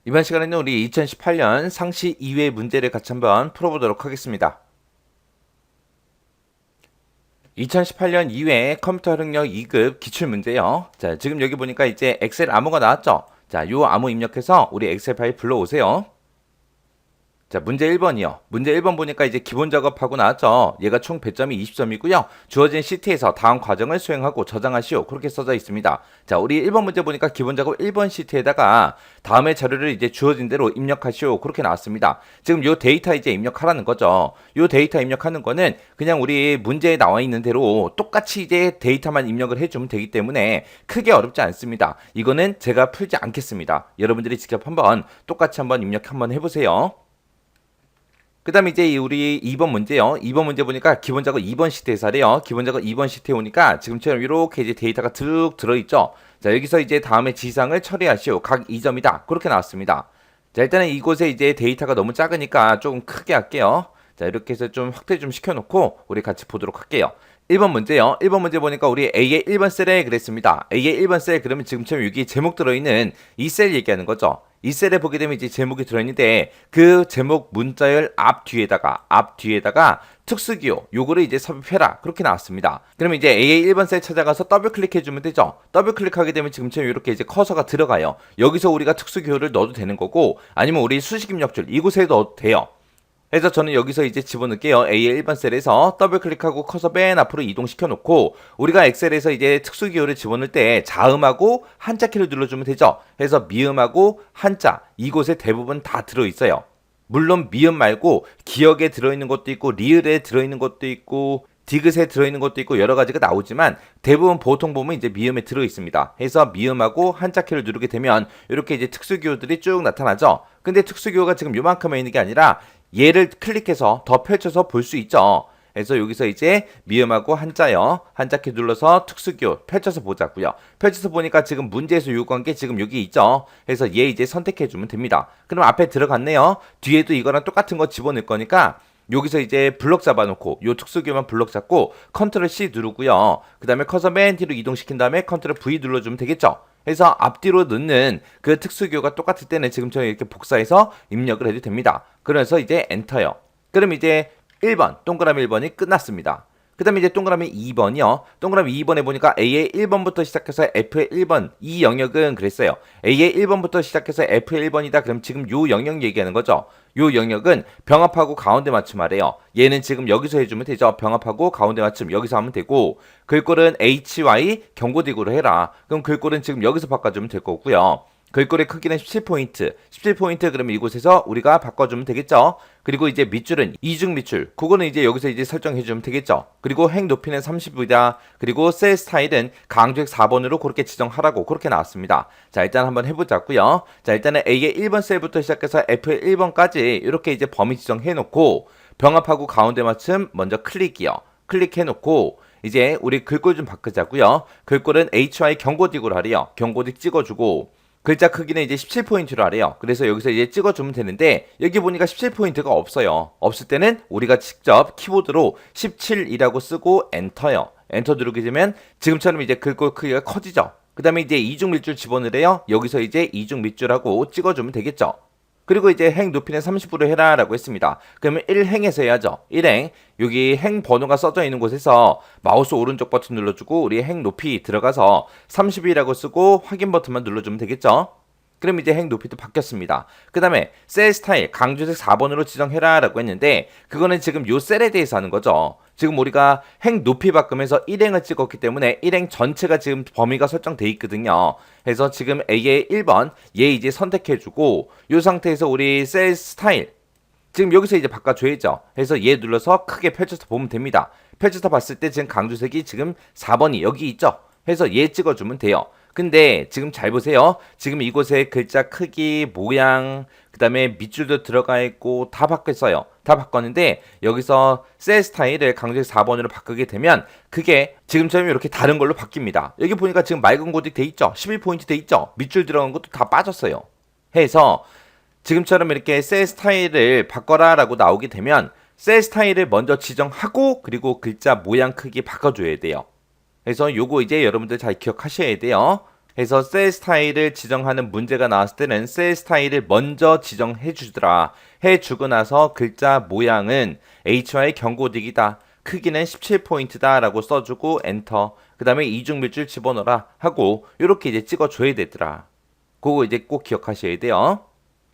이번 시간에는 우리 2018년 상시 2회 문제를 같이 한번 풀어보도록 하겠습니다. 2018년 2회 컴퓨터 활용력 2급 기출문제요. 자, 지금 여기 보니까 이제 엑셀 암호가 나왔죠? 자, 요 암호 입력해서 우리 엑셀 파일 불러오세요. 자, 문제 1번이요. 문제 1번 보니까 이제 기본 작업하고 나왔죠. 얘가 총 배점이 20점이고요. 주어진 시트에서 다음 과정을 수행하고 저장하시오. 그렇게 써져 있습니다. 자, 우리 1번 문제 보니까 기본 작업 1번 시트에다가 다음의 자료를 이제 주어진 대로 입력하시오. 그렇게 나왔습니다. 지금 요 데이터 이제 입력하라는 거죠. 요 데이터 입력하는 거는 그냥 우리 문제에 나와 있는 대로 똑같이 이제 데이터만 입력을 해주면 되기 때문에 크게 어렵지 않습니다. 이거는 제가 풀지 않겠습니다. 여러분들이 직접 한번 똑같이 한번 입력 한번 해보세요. 그 다음에 이제 우리 2번 문제요. 2번 문제 보니까 기본 작업 2번 시트에서 하래요. 기본 작업 2번 시트에 오니까 지금처럼 이렇게 이제 데이터가 쭉 들어있죠. 자, 여기서 이제 다음에 지상을 처리하시오. 각 2점이다. 그렇게 나왔습니다. 자, 일단은 이곳에 이제 데이터가 너무 작으니까 조금 크게 할게요. 자, 이렇게 해서 좀 확대 좀 시켜놓고 우리 같이 보도록 할게요. 1번 문제요. 1번 문제 보니까 우리 A의 1번 셀에 그랬습니다. A의 1번 셀 그러면 지금처럼 여기 제목 들어있는 이 셀 얘기하는 거죠. 이 셀에 보게 되면 이제 제목이 들어있는데 그 제목 문자열 앞 뒤에다가 특수기호 요거를 이제 삽입해라 그렇게 나왔습니다. 그러면 이제 A의 1번 셀 찾아가서 더블 클릭해주면 되죠. 더블 클릭하게 되면 지금처럼 이렇게 이제 커서가 들어가요. 여기서 우리가 특수기호를 넣어도 되는 거고 아니면 우리 수식 입력줄 이곳에 넣어도 돼요. 그래서 저는 여기서 이제 집어넣을게요. A의 1번 셀에서 더블 클릭하고 커서 맨 앞으로 이동시켜 놓고 우리가 엑셀에서 이제 특수기호를 집어넣을 때 자음하고 한자 키를 눌러주면 되죠. 그래서 미음하고 한자 이곳에 대부분 다 들어있어요. 물론 미음 말고 기역에 들어있는 것도 있고 리을에 들어있는 것도 있고 디귿에 들어있는 것도 있고 여러 가지가 나오지만 대부분 보통 보면 이제 미음에 들어있습니다. 해서 미음하고 한자 키를 누르게 되면 이렇게 이제 특수기호들이 쭉 나타나죠. 근데 특수기호가 지금 요만큼에 있는 게 아니라 얘를 클릭해서 더 펼쳐서 볼 수 있죠. 그래서 여기서 이제 미음하고 한자요. 한자키 눌러서 특수기호 펼쳐서 보자고요. 펼쳐서 보니까 지금 문제에서 요구한 게 지금 여기 있죠. 그래서 얘 이제 선택해주면 됩니다. 그럼 앞에 들어갔네요. 뒤에도 이거랑 똑같은 거 집어넣을 거니까 여기서 이제 블럭 잡아놓고 요 특수기호만 블럭 잡고 컨트롤 C 누르고요. 그 다음에 커서 맨 뒤로 이동시킨 다음에 컨트롤 V 눌러주면 되겠죠. 그래서 앞뒤로 넣는 그 특수기호가 똑같을 때는 지금처럼 이렇게 복사해서 입력을 해도 됩니다. 그래서 이제 엔터요. 그럼 이제 1번 동그라미 1번이 끝났습니다. 그 다음에 이제 동그라미 2번이요. 동그라미 2번에 보니까 A의 1번부터 시작해서 F의 1번 이 영역은 그랬어요. A의 1번부터 시작해서 F의 1번이다. 그럼 지금 요 영역 얘기하는 거죠. 요 영역은 병합하고 가운데 맞춤 하래요. 얘는 지금 여기서 해주면 되죠. 병합하고 가운데 맞춤 여기서 하면 되고 글꼴은 HY 경고디귿으로 해라. 그럼 글꼴은 지금 여기서 바꿔주면 될 거고요. 글꼴의 크기는 17포인트. 17포인트 그러면 이곳에서 우리가 바꿔주면 되겠죠. 그리고 이제 밑줄은 이중 밑줄. 그거는 이제 여기서 이제 설정해주면 되겠죠. 그리고 행 높이는 30이다. 그리고 셀 스타일은 강조획 4번으로 그렇게 지정하라고 그렇게 나왔습니다. 자, 일단 한번 해보자고요. 자, 일단은 A의 1번 셀부터 시작해서 F의 1번까지 이렇게 이제 범위 지정해놓고 병합하고 가운데 맞춤 먼저 클릭이요. 클릭해놓고 이제 우리 글꼴 좀 바꾸자고요. 글꼴은 HY 경고딕으로 하래요. 경고딕 찍어주고 글자 크기는 이제 17포인트로 하래요. 그래서 여기서 이제 찍어주면 되는데 여기 보니까 17포인트가 없어요. 없을 때는 우리가 직접 키보드로 17이라고 쓰고 엔터요. 엔터 누르게 되면 지금처럼 이제 글꼴 크기가 커지죠. 그 다음에 이제 이중 밑줄 집어넣으래요. 여기서 이제 이중 밑줄하고 찍어주면 되겠죠. 그리고 이제 행 높이는 30으로 해라 라고 했습니다. 그러면 1행에서 해야죠. 1행 여기 행 번호가 써져 있는 곳에서 마우스 오른쪽 버튼 눌러주고 우리 행 높이 들어가서 30이라고 쓰고 확인 버튼만 눌러주면 되겠죠. 그럼 이제 행 높이도 바뀌었습니다. 그 다음에 셀 스타일 강조색 4번으로 지정해라 라고 했는데 그거는 지금 요 셀에 대해서 하는 거죠. 지금 우리가 행 높이 바꾸면서 1행을 찍었기 때문에 1행 전체가 지금 범위가 설정돼 있거든요. 그래서 지금 A의 1번 얘 이제 선택해주고 이 상태에서 우리 셀 스타일 지금 여기서 이제 바꿔줘야죠. 그래서 얘 눌러서 크게 펼쳐서 보면 됩니다. 펼쳐서 봤을 때 지금 강조색이 지금 4번이 여기 있죠. 해서 얘 찍어주면 돼요. 근데 지금 잘 보세요. 지금 이곳에 글자 크기, 모양, 그 다음에 밑줄도 들어가 있고 다 바뀌었어요. 다 바꿨는데 여기서 셀 스타일을 강조색 4번으로 바꾸게 되면 그게 지금처럼 이렇게 다른 걸로 바뀝니다. 여기 보니까 지금 맑은 고딕 돼 있죠. 11포인트 돼 있죠. 밑줄 들어간 것도 다 빠졌어요. 해서 지금처럼 이렇게 셀 스타일을 바꿔라 라고 나오게 되면 셀 스타일을 먼저 지정하고 그리고 글자 모양 크기 바꿔줘야 돼요. 그래서 요거 이제 여러분들 잘 기억하셔야 돼요. 해서 셀 스타일을 지정하는 문제가 나왔을 때는 셀 스타일을 먼저 지정해 주더라. 해주고 나서 글자 모양은 HY 경고딕이다. 크기는 17포인트다 라고 써주고 엔터. 그 다음에 이중밀줄 집어넣어라 하고 이렇게 이제 찍어줘야 되더라. 그거 이제 꼭 기억하셔야 돼요.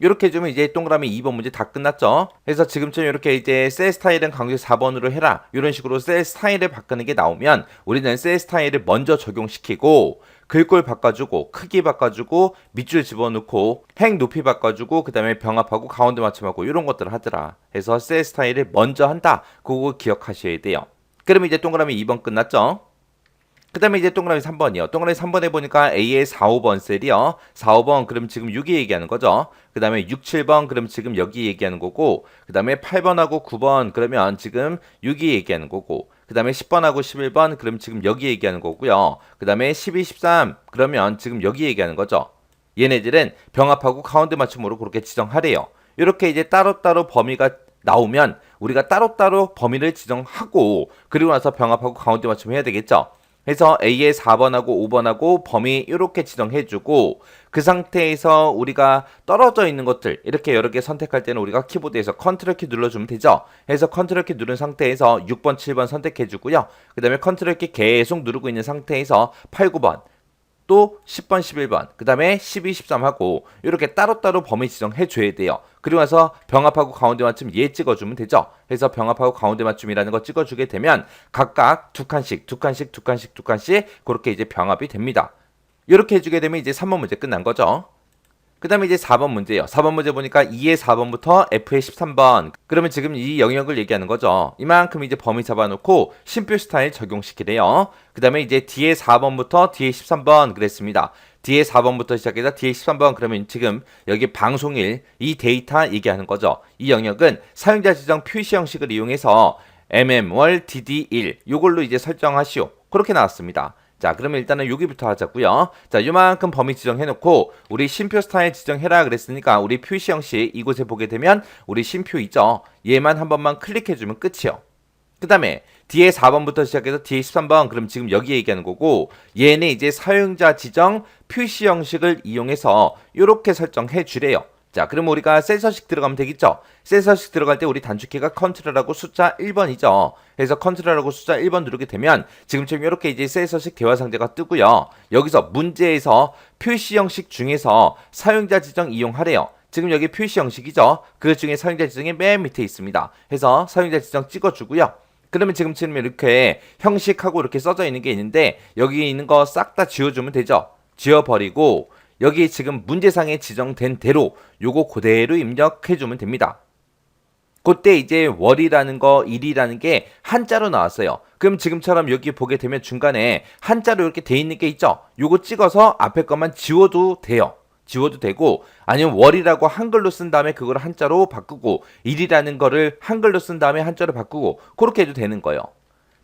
이렇게 해주면 이제 동그라미 2번 문제 다 끝났죠. 그래서 지금쯤 이렇게 이제 셀 스타일은 강조 4번으로 해라. 이런 식으로 셀 스타일을 바꾸는 게 나오면 우리는 셀 스타일을 먼저 적용시키고 글꼴 바꿔주고 크기 바꿔주고 밑줄 집어넣고 행 높이 바꿔주고 그 다음에 병합하고 가운데 맞춤하고 이런 것들을 하더라. 해서 셀 스타일을 먼저 한다. 그거 기억하셔야 돼요. 그러면 이제 동그라미 2번 끝났죠. 그 다음에 이제 동그라미 3번이요. 동그라미 3번에 보니까 A의 4, 5번 셀이요. 4, 5번 그럼 지금 6이 얘기하는 거죠. 그 다음에 6, 7번 그럼 지금 여기 얘기하는 거고 그 다음에 8번하고 9번 그러면 지금 6이 얘기하는 거고 그 다음에 10번하고 11번 그럼 지금 여기 얘기하는 거고요. 그 다음에 12, 13 그러면 지금 여기 얘기하는 거죠. 얘네들은 병합하고 가운데 맞춤으로 그렇게 지정하래요. 이렇게 이제 따로따로 범위가 나오면 우리가 따로따로 범위를 지정하고 그리고 나서 병합하고 가운데 맞춤 해야 되겠죠. 그래서 A의 4번하고 5번하고 범위 이렇게 지정해주고 그 상태에서 우리가 떨어져 있는 것들 이렇게 여러 개 선택할 때는 우리가 키보드에서 컨트롤 키 눌러주면 되죠. 그래서 컨트롤 키 누른 상태에서 6번, 7번 선택해주고요. 그 다음에 컨트롤 키 계속 누르고 있는 상태에서 8, 9번 또 10번, 11번, 그 다음에 12, 13 하고 이렇게 따로따로 범위 지정해줘야 돼요. 그리고 나서 병합하고 가운데 맞춤 얘 찍어주면 되죠. 그래서 병합하고 가운데 맞춤이라는 거 찍어주게 되면 각각 두 칸씩 그렇게 이제 병합이 됩니다. 이렇게 해주게 되면 이제 3번 문제 끝난 거죠. 그 다음에 이제 4번 문제예요. 4번 문제 보니까 2의 4번부터 F의 13번. 그러면 지금 이 영역을 얘기하는 거죠. 이만큼 이제 범위 잡아놓고 심표 스타일 적용시키래요. 그 다음에 이제 D의 4번부터 D의 13번 그랬습니다. D의 4번부터 시작해서 D의 13번 그러면 지금 여기 방송일 이 데이터 얘기하는 거죠. 이 영역은 사용자 지정 표시 형식을 이용해서 mm월 dd1 요걸로 이제 설정하시오. 그렇게 나왔습니다. 자, 그러면 일단은 여기부터 하자고요. 자, 요만큼 범위 지정해놓고 우리 심표 스타일 지정해라 그랬으니까 우리 표시 형식 이곳에 보게 되면 우리 심표 있죠. 얘만 한 번만 클릭해주면 끝이요. 그 다음에 D의 4번부터 시작해서 D의 13번 그럼 지금 여기 얘기하는 거고 얘는 이제 사용자 지정 표시 형식을 이용해서 이렇게 설정해 주래요. 자, 그럼 우리가 셀 서식 들어가면 되겠죠? 셀 서식 들어갈 때 우리 단축키가 컨트롤하고 숫자 1번이죠. 그래서 컨트롤하고 숫자 1번 누르게 되면 지금처럼 이렇게 이제 셀 서식 대화 상자가 뜨고요. 여기서 문제에서 표시 형식 중에서 사용자 지정 이용하래요. 지금 여기 표시 형식이죠. 그 중에 사용자 지정이 맨 밑에 있습니다. 해서 사용자 지정 찍어주고요. 그러면 지금처럼 이렇게 형식하고 이렇게 써져 있는 게 있는데 여기 있는 거 싹 다 지워주면 되죠. 지워버리고 여기 지금 문제상에 지정된 대로 요거 그대로 입력해주면 됩니다. 그때 이제 월이라는 거, 일이라는 게 한자로 나왔어요. 그럼 지금처럼 여기 보게 되면 중간에 한자로 이렇게 돼 있는 게 있죠? 요거 찍어서 앞에 것만 지워도 돼요. 지워도 되고 아니면 월이라고 한글로 쓴 다음에 그걸 한자로 바꾸고 일이라는 거를 한글로 쓴 다음에 한자로 바꾸고 그렇게 해도 되는 거예요.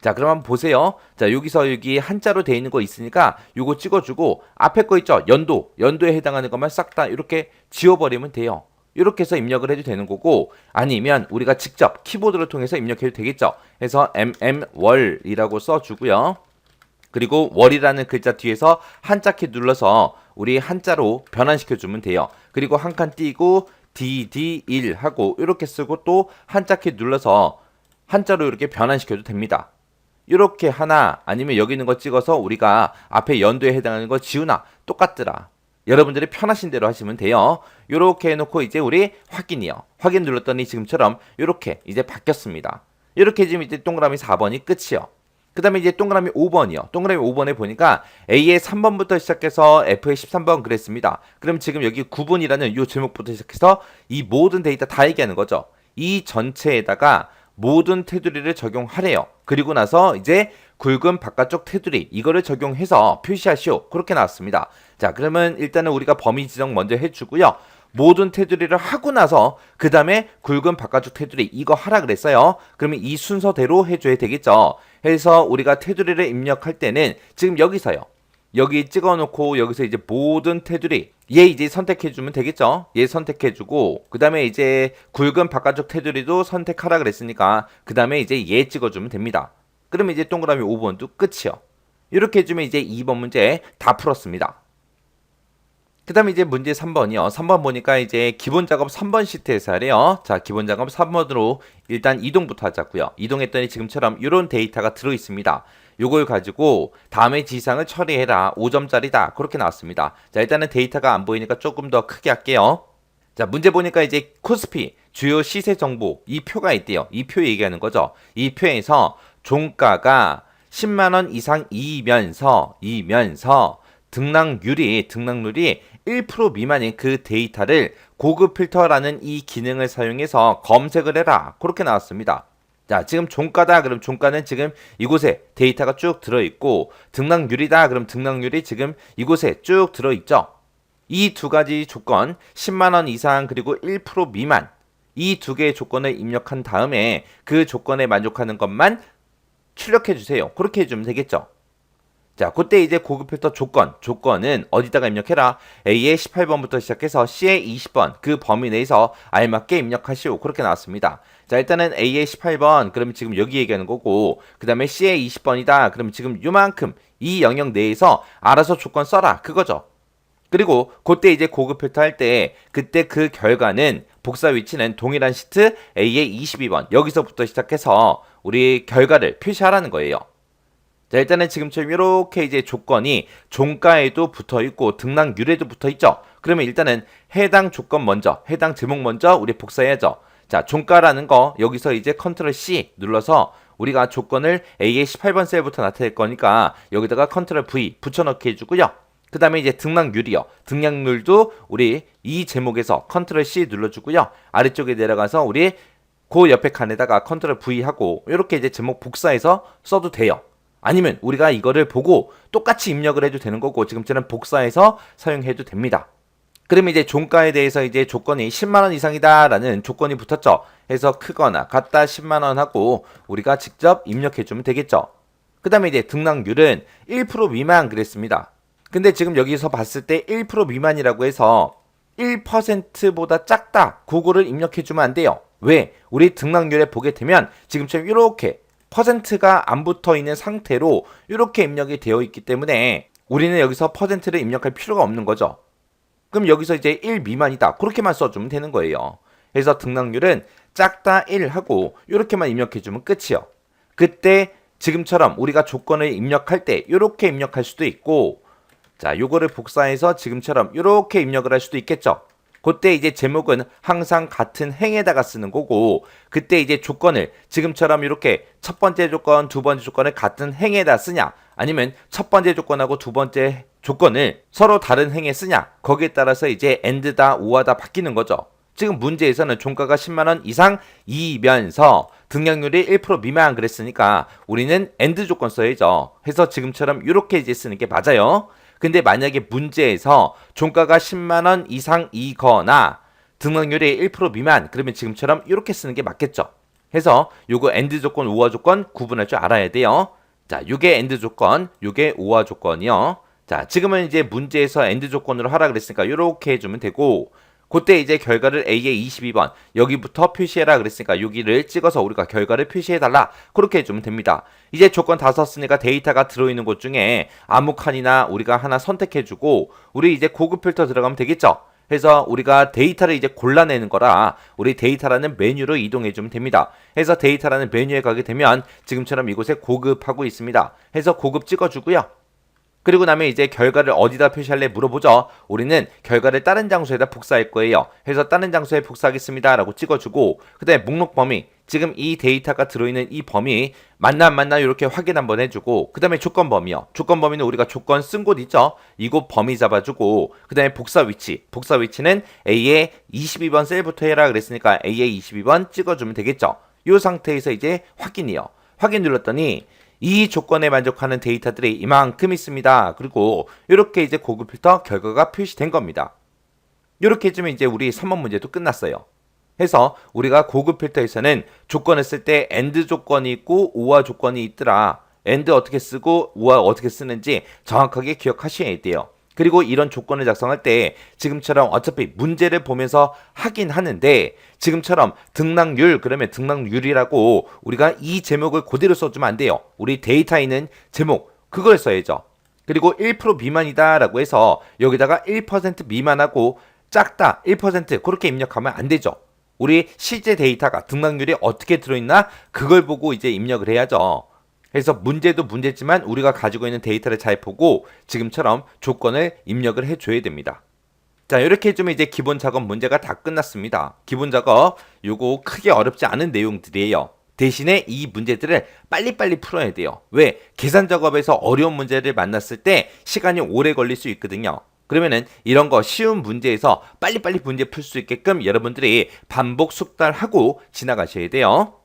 자, 그럼 한번 보세요. 자, 여기서 여기 한자로 돼 있는 거 있으니까 요거 찍어주고 앞에 거 있죠? 연도에 해당하는 것만 싹 다 이렇게 지워버리면 돼요. 이렇게 해서 입력을 해도 되는 거고 아니면 우리가 직접 키보드를 통해서 입력해도 되겠죠. 그래서 월이라고 써주고요. 그리고 월이라는 글자 뒤에서 한자 키 눌러서 우리 한자로 변환시켜주면 돼요. 그리고 한 칸 띄고 dd1 하고 이렇게 쓰고 또 한자 키 눌러서 한자로 이렇게 변환시켜도 됩니다. 이렇게 하나 아니면 여기 있는 거 찍어서 우리가 앞에 연도에 해당하는 거 지우나 똑같더라. 여러분들이 편하신 대로 하시면 돼요. 이렇게 해놓고 이제 우리 확인이요. 확인 눌렀더니 지금처럼 이렇게 이제 바뀌었습니다. 이렇게 해주면 이제 동그라미 4번이 끝이요. 그 다음에 이제 동그라미 5번이요. 동그라미 5번에 보니까 A의 3번부터 시작해서 F의 13번 그랬습니다. 그럼 지금 여기 9분이라는 이 제목부터 시작해서 이 모든 데이터 다 얘기하는 거죠. 이 전체에다가 모든 테두리를 적용하래요. 그리고 나서 이제 굵은 바깥쪽 테두리 이거를 적용해서 표시하시오. 그렇게 나왔습니다. 자, 그러면 일단은 우리가 범위 지정 먼저 해주고요. 모든 테두리를 하고 나서 그 다음에 굵은 바깥쪽 테두리 이거 하라 그랬어요. 그러면 이 순서대로 해줘야 되겠죠. 해서 우리가 테두리를 입력할 때는 지금 여기서요. 여기 찍어놓고 여기서 이제 모든 테두리 얘 이제 선택해주면 되겠죠. 얘 선택해주고 그 다음에 이제 굵은 바깥쪽 테두리도 선택하라 그랬으니까 그 다음에 이제 얘 찍어주면 됩니다. 그러면 이제 동그라미 5번도 끝이요. 이렇게 해주면 이제 2번 문제 다 풀었습니다. 그 다음에 이제 문제 3번이요. 3번 보니까 이제 기본 작업 3번 시트에서 하래요. 자, 기본 작업 3번으로 일단 이동부터 하자고요. 이동했더니 지금처럼 이런 데이터가 들어 있습니다. 요걸 가지고 다음에 지상을 처리해라. 5점짜리다. 그렇게 나왔습니다. 자, 일단은 데이터가 안 보이니까 조금 더 크게 할게요. 자, 문제 보니까 이제 코스피, 주요 시세 정보, 이 표가 있대요. 이 표 얘기하는 거죠. 이 표에서 종가가 10만원 이상 이면서 등락률이 1% 미만인 그 데이터를 고급 필터라는 이 기능을 사용해서 검색을 해라. 그렇게 나왔습니다. 자, 지금 종가다. 그럼 종가는 지금 이곳에 데이터가 쭉 들어있고, 등락률이다. 그럼 등락률이 지금 이곳에 쭉 들어있죠. 이 두 가지 조건, 10만원 이상 그리고 1% 미만, 이 두 개의 조건을 입력한 다음에 그 조건에 만족하는 것만 출력해 주세요. 그렇게 해주면 되겠죠. 자, 그때 이제 고급 필터 조건은 어디다가 입력해라? A의 18번부터 시작해서 C의 20번 그 범위 내에서 알맞게 입력하시오. 그렇게 나왔습니다. 자, 일단은 A의 18번 그러면 지금 여기 얘기하는 거고, 그 다음에 C의 20번이다. 그러면 지금 요만큼 이 영역 내에서 알아서 조건 써라. 그거죠. 그리고 그때 이제 고급 필터 할 때 그때 그 결과는 복사 위치는 동일한 시트 A의 22번 여기서부터 시작해서 우리 결과를 표시하라는 거예요. 자, 일단은 지금처럼 이렇게 이제 조건이 종가에도 붙어 있고 등락률에도 붙어 있죠. 그러면 일단은 해당 조건 먼저, 해당 제목 먼저 우리 복사해야죠. 자, 종가라는 거 여기서 이제 컨트롤 C 눌러서 우리가 조건을 A의 18번 셀부터 나타낼 거니까 여기다가 컨트롤 V 붙여넣기 해주고요. 그 다음에 이제 등락률이요. 등락률도 우리 이 제목에서 컨트롤 C 눌러주고요. 아래쪽에 내려가서 우리 그 옆에 칸에다가 컨트롤 V 하고 이렇게 이제 제목 복사해서 써도 돼요. 아니면 우리가 이거를 보고 똑같이 입력을 해도 되는 거고 지금처럼 복사해서 사용해도 됩니다. 그러면 이제 종가에 대해서 이제 조건이 10만원 이상이다 라는 조건이 붙었죠. 해서 크거나 같다 10만원 하고 우리가 직접 입력해주면 되겠죠. 그 다음에 이제 등락률은 1% 미만 그랬습니다. 근데 지금 여기서 봤을 때 1% 미만이라고 해서 1%보다 작다. 그거를 입력해주면 안 돼요. 왜? 우리 등락률에 보게 되면 지금처럼 이렇게 퍼센트가 안 붙어 있는 상태로 이렇게 입력이 되어 있기 때문에 우리는 여기서 퍼센트를 입력할 필요가 없는 거죠. 그럼 여기서 이제 1 미만이다. 그렇게만 써주면 되는 거예요. 그래서 등락률은 작다 1 하고 이렇게만 입력해주면 끝이요. 그때 지금처럼 우리가 조건을 입력할 때 이렇게 입력할 수도 있고, 자, 요거를 복사해서 지금처럼 이렇게 입력을 할 수도 있겠죠. 그때 이제 제목은 항상 같은 행에다가 쓰는 거고, 그때 이제 조건을 지금처럼 이렇게 첫 번째 조건, 두 번째 조건을 같은 행에다 쓰냐, 아니면 첫 번째 조건하고 두 번째 조건을 서로 다른 행에 쓰냐, 거기에 따라서 이제 and다, or다 바뀌는 거죠. 지금 문제에서는 종가가 10만원 이상 이면서 등락률이 1% 미만 그랬으니까 우리는 and 조건 써야죠. 해서 지금처럼 이렇게 이제 쓰는 게 맞아요. 근데 만약에 문제에서 종가가 10만원 이상이거나 등락률이 1% 미만 그러면 지금처럼 이렇게 쓰는 게 맞겠죠. 해서 요거 AND 조건, OR 조건 구분할 줄 알아야 돼요. 자, 요게 AND 조건, 요게 OR 조건이요. 자, 지금은 이제 문제에서 AND 조건으로 하라 그랬으니까 이렇게 해주면 되고, 그때 이제 결과를 A의 22번 여기부터 표시해라 그랬으니까 여기를 찍어서 우리가 결과를 표시해달라 그렇게 해주면 됩니다. 이제 조건 다 썼으니까 데이터가 들어있는 곳 중에 아무 칸이나 우리가 하나 선택해주고 우리 이제 고급 필터 들어가면 되겠죠. 해서 우리가 데이터를 이제 골라내는 거라 우리 데이터라는 메뉴로 이동해주면 됩니다. 해서 데이터라는 메뉴에 가게 되면 지금처럼 이곳에 고급하고 있습니다. 해서 고급 찍어주고요. 그리고 나면 이제 결과를 어디다 표시할래 물어보죠. 우리는 결과를 다른 장소에다 복사할 거예요. 해서 다른 장소에 복사하겠습니다 라고 찍어주고, 그 다음에 목록 범위, 지금 이 데이터가 들어있는 이 범위 맞나 안 맞나 이렇게 확인 한번 해주고, 그 다음에 조건 범위요. 조건 범위는 우리가 조건 쓴 곳 있죠. 이곳 범위 잡아주고, 그 다음에 복사 위치는 A의 22번 셀부터 해라 그랬으니까 A의 22번 찍어주면 되겠죠. 이 상태에서 이제 확인이요. 확인 눌렀더니 이 조건에 만족하는 데이터들이 이만큼 있습니다. 그리고 이렇게 이제 고급 필터 결과가 표시된 겁니다. 이렇게 해주면 이제 우리 3번 문제도 끝났어요. 해서 우리가 고급 필터에서는 조건을 쓸 때 AND 조건이 있고 OR 조건이 있더라. AND 어떻게 쓰고 OR 어떻게 쓰는지 정확하게 기억하셔야 돼요. 그리고 이런 조건을 작성할 때 지금처럼 어차피 문제를 보면서 하긴 하는데 지금처럼 등락률 그러면 등락률이라고 우리가 이 제목을 그대로 써주면 안 돼요. 우리 데이터에 있는 제목 그걸 써야죠. 그리고 1% 미만이다라고 해서 여기다가 1% 미만하고 작다 1% 그렇게 입력하면 안 되죠. 우리 실제 데이터가 등락률이 어떻게 들어있나 그걸 보고 이제 입력을 해야죠. 그래서 문제도 문제지만 우리가 가지고 있는 데이터를 잘 보고 지금처럼 조건을 입력을 해줘야 됩니다. 자, 이렇게 해주면 이제 기본 작업 문제가 다 끝났습니다. 기본 작업 요거 크게 어렵지 않은 내용들이에요. 대신에 이 문제들을 빨리빨리 풀어야 돼요. 왜? 계산 작업에서 어려운 문제를 만났을 때 시간이 오래 걸릴 수 있거든요. 그러면은 이런 거 쉬운 문제에서 빨리빨리 문제 풀 수 있게끔 여러분들이 반복 숙달하고 지나가셔야 돼요.